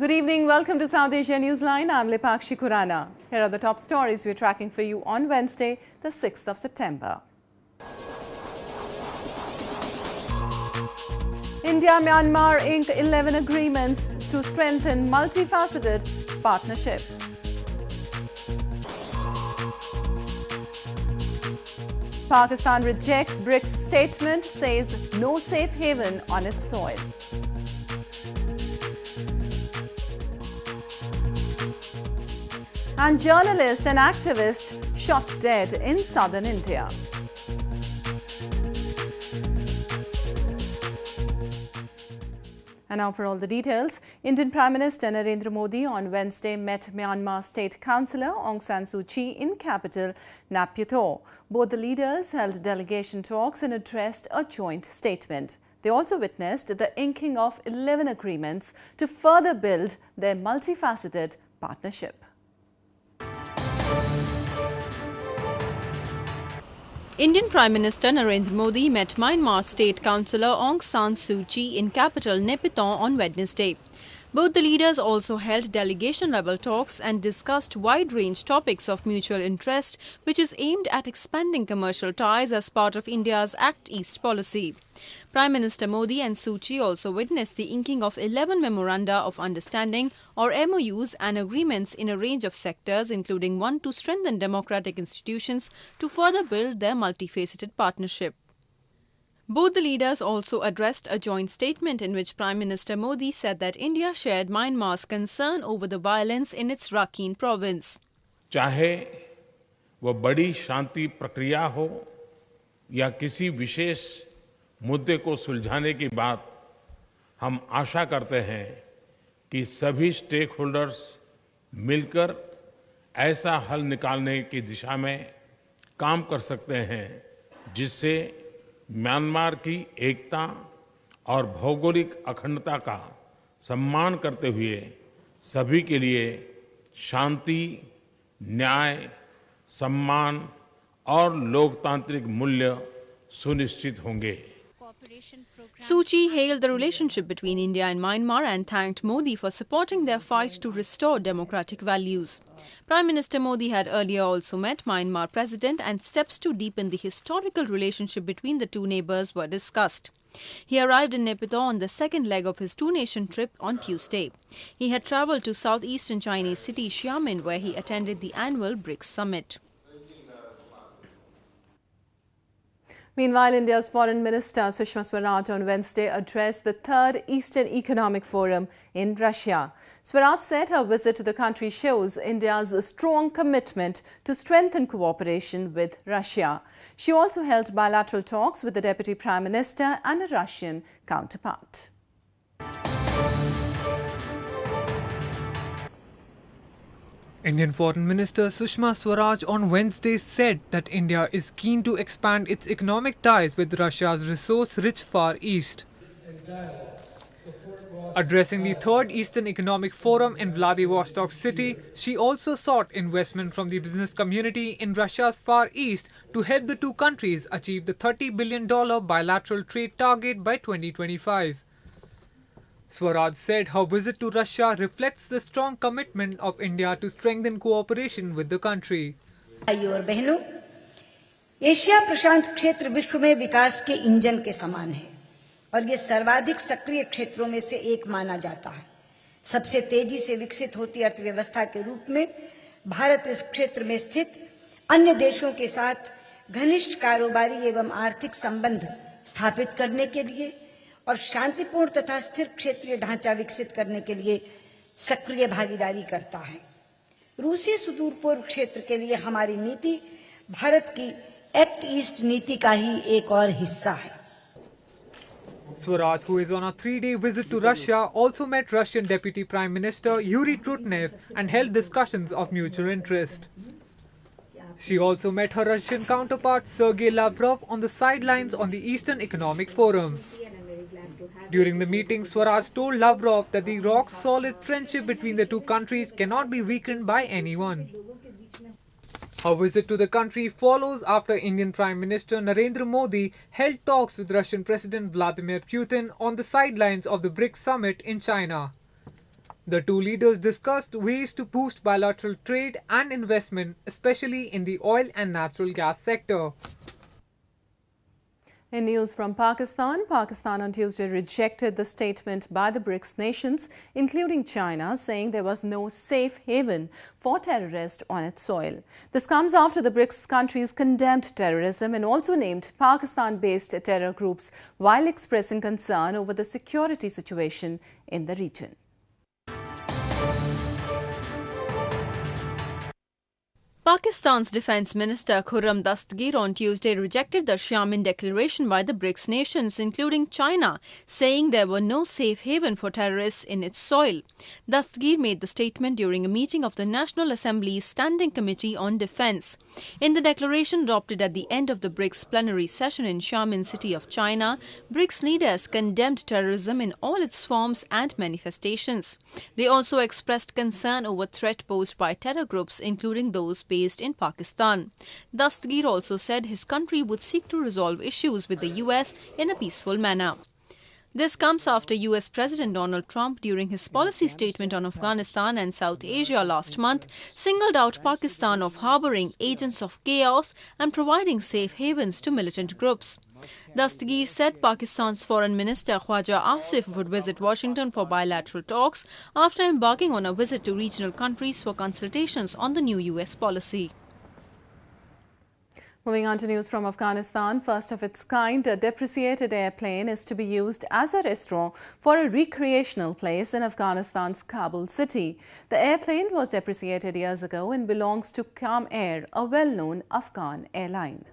Good evening. Welcome to South Asia Newsline. I'm Lipakshi Khurana. Here are the top stories we're tracking for you on Wednesday, the 6th of September. India-Myanmar inked 11 agreements to strengthen multifaceted partnership. Pakistan rejects BRICS statement, says no safe haven on its soil. And journalist and activist shot dead in southern India. And now for all the details. Indian Prime Minister Narendra Modi on Wednesday met Myanmar State Councilor Aung San Suu Kyi in capital Naypyidaw. Both the leaders held delegation talks and addressed a joint statement. They also witnessed the inking of 11 agreements to further build their multifaceted partnership. Indian Prime Minister Narendra Modi met Myanmar State Councilor Aung San Suu Kyi in capital Naypyidaw on Wednesday. Both the leaders also held delegation-level talks and discussed wide-range topics of mutual interest, which is aimed at expanding commercial ties as part of India's Act East policy. Prime Minister Modi and Suu Kyi also witnessed the inking of 11 Memoranda of Understanding or MOUs and agreements in a range of sectors, including one to strengthen democratic institutions to further build their multifaceted partnership. Both the leaders also addressed a joint statement in which Prime Minister Modi said that India shared Myanmar's concern over the violence in its Rakhine province. चाहे वो बड़ी शांति प्रक्रिया हो या किसी विशेष मुद्दे को सुलझाने की बात, हम आशा करते हैं कि सभी स्टेक होल्डर्स मिलकर ऐसा हल निकालने की दिशा में काम कर सकते हैं जिससे म्यांमार की एकता और भौगोलिक अखंडता का सम्मान करते हुए सभी के लिए शांति, न्याय, सम्मान और लोकतांत्रिक मूल्य सुनिश्चित होंगे. Suu Kyi hailed the relationship between India and Myanmar and thanked Modi for supporting their fight to restore democratic values. Prime Minister Modi had earlier also met Myanmar President and steps to deepen the historical relationship between the two neighbours were discussed. He arrived in Naypyidaw on the second leg of his two-nation trip on Tuesday. He had travelled to southeastern Chinese city Xiamen, where he attended the annual BRICS summit. Meanwhile, India's Foreign Minister Sushma Swaraj on Wednesday addressed the Third Eastern Economic Forum in Russia. Swaraj said her visit to the country shows India's strong commitment to strengthen cooperation with Russia. She also held bilateral talks with the Deputy Prime Minister and a Russian counterpart. Indian Foreign Minister Sushma Swaraj on Wednesday said that India is keen to expand its economic ties with Russia's resource-rich Far East. Addressing the Third Eastern Economic Forum in Vladivostok city, she also sought investment from the business community in Russia's Far East to help the two countries achieve the $30 billion bilateral trade target by 2025. Swaraj said her visit to Russia reflects the strong commitment of India to strengthen cooperation with the country. भाइयों और बहनों, Asia प्रशांत क्षेत्र विश्व में विकास के engine के समान है और ये सर्वाधिक सक्रिय क्षेत्रों में से एक माना जाता है. सबसे तेजी से विकसित होती अर्थव्यवस्था के रूप में भारत इस क्षेत्र में स्थित अन्य देशों के साथ घनिष्ठ कारोबारी एवं आर्थिक संबंध स्थापित करने के लिए और शांतिपूर्ण तथा स्थिर क्षेत्रीय ढांचा विकसित करने के लिए सक्रिय भागीदारी करता है. रूसी सुदूर पूर्व क्षेत्र के लिए हमारी नीति भारत की एक्ट ईस्ट नीति का ही एक और हिस्सा है. Swaraj, who is on a 3-day visit to Russia, also met Russian Deputy Prime Minister Yuri Trutnev and held discussions of mutual interest. She also met her Russian counterpart Sergei Lavrov on the sidelines on the Eastern Economic Forum. During the meeting, Swaraj told Lavrov that the rock-solid friendship between the two countries cannot be weakened by anyone. Her visit to the country follows after Indian Prime Minister Narendra Modi held talks with Russian President Vladimir Putin on the sidelines of the BRICS summit in China. The two leaders discussed ways to boost bilateral trade and investment, especially in the oil and natural gas sector. In news from Pakistan, Pakistan on Tuesday rejected the statement by the BRICS nations, including China, saying there was no safe haven for terrorists on its soil. This comes after the BRICS countries condemned terrorism and also named Pakistan-based terror groups while expressing concern over the security situation in the region. Pakistan's Defence Minister Khurram Dastgir on Tuesday rejected the Xiamen declaration by the BRICS nations, including China, saying there were no safe haven for terrorists in its soil. Dastgir made the statement during a meeting of the National Assembly's Standing Committee on Defence. In the declaration adopted at the end of the BRICS plenary session in Xiamen city of China, BRICS leaders condemned terrorism in all its forms and manifestations. They also expressed concern over threat posed by terror groups, including those based in Pakistan. Dastgir also said his country would seek to resolve issues with the US in a peaceful manner. This comes after US President Donald Trump, during his policy statement on Afghanistan and South Asia last month, singled out Pakistan of harboring agents of chaos and providing safe havens to militant groups. Dastgir said Pakistan's Foreign Minister Khwaja Asif would visit Washington for bilateral talks after embarking on a visit to regional countries for consultations on the new US policy. Moving on to news from Afghanistan, first of its kind, a depreciated airplane is to be used as a restaurant for a recreational place in Afghanistan's Kabul city. The airplane was depreciated years ago and belongs to Calm Air, a well-known Afghan airline.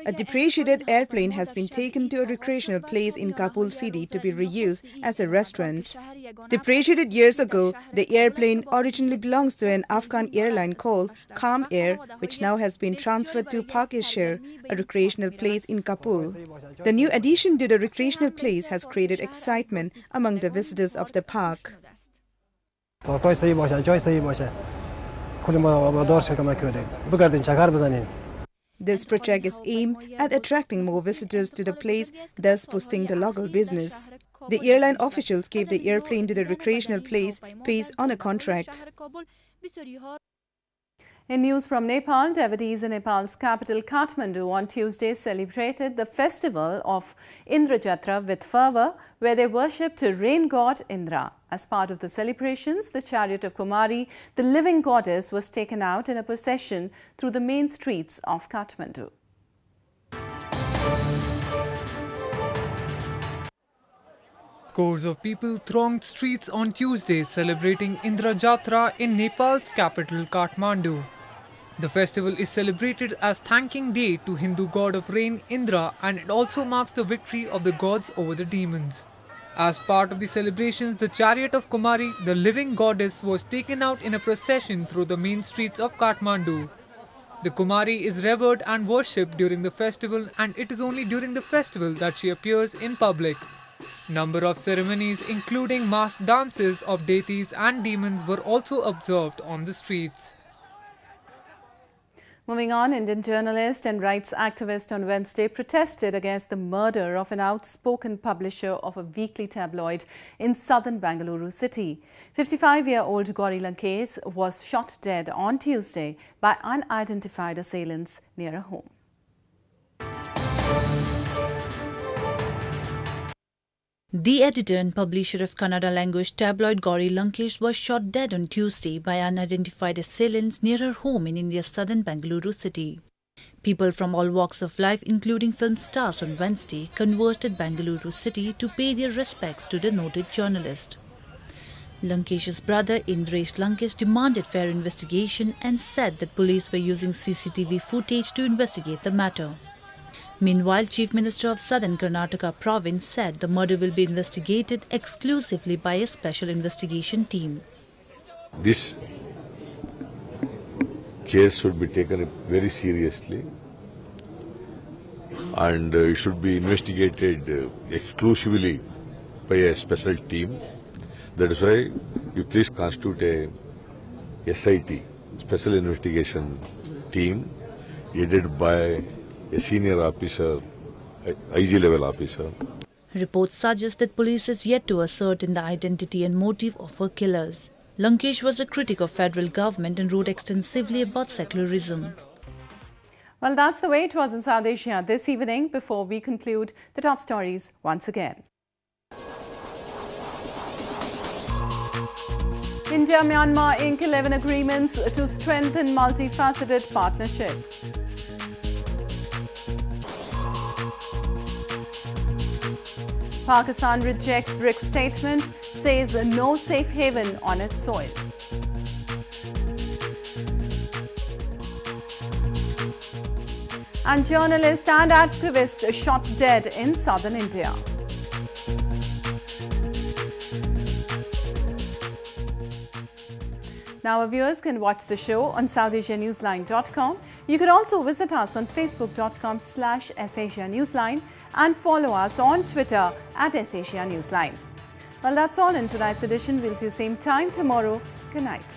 A depreciated airplane has been taken to a recreational place in Kabul city to be reused as a restaurant. Depreciated years ago, the airplane originally belongs to an Afghan airline called Calm Air, which now has been transferred to Pakistan, a recreational place in Kabul. The new addition to the recreational place has created excitement among the visitors of the park. This project is aimed at attracting more visitors to the place, thus boosting the local business. The airline officials gave the airplane to the recreational place based on a contract. In news from Nepal, devotees in Nepal's capital Kathmandu on Tuesday celebrated the festival of Indra Jarrah with fervour, where they worshipped rain god Indra. As part of the celebrations, the chariot of Kumari, the living goddess, was taken out in a procession through the main streets of Kathmandu. Scores of people thronged streets on Tuesday celebrating Indra Jarrah in Nepal's capital Kathmandu. The festival is celebrated as thanking day to Hindu god of rain Indra, and it also marks the victory of the gods over the demons. As part of the celebrations, the chariot of Kumari, the living goddess, was taken out in a procession through the main streets of Kathmandu. The Kumari is revered and worshipped during the festival, and it is only during the festival that she appears in public. Number of ceremonies, including masked dances of deities and demons, were also observed on the streets. Moving on, Indian journalist and rights activist on Wednesday protested against the murder of an outspoken publisher of a weekly tabloid in southern Bengaluru city. 55-year-old Gauri Lankesh was shot dead on Tuesday by unidentified assailants near a home. The editor and publisher of Kannada language tabloid Gauri Lankesh was shot dead on Tuesday by unidentified assailants near her home in India's southern Bengaluru city. People from all walks of life, including film stars, on Wednesday converged at Bengaluru city to pay their respects to the noted journalist. Lankesh's brother Indra Jarrah demanded fair investigation and said that police were using CCTV footage to investigate the matter. Meanwhile, Chief Minister of Southern Karnataka province said the murder will be investigated exclusively by a special investigation team. This case should be taken very seriously and it should be investigated exclusively by a special team. That is why we please constitute a SIT, Special Investigation Team, headed by a senior officer, IG level officer. Reports suggest that police is yet to ascertain the identity and motive of her killers. Lankesh was a critic of federal government and wrote extensively about secularism. Well, that's the way it was in South Asia this evening. Before we conclude, the top stories once again. India-Myanmar ink 11 agreements to strengthen multifaceted partnership. Pakistan rejects BRICS statement, says no safe haven on its soil. And journalist and activist shot dead in southern India. Now our viewers can watch the show on SouthAsiaNewsline.com. You can also visit us on Facebook.com/SAsiaNewsline and follow us on Twitter @SAsiaNewsline. Well, that's all in tonight's edition. We'll see you same time tomorrow. Good night.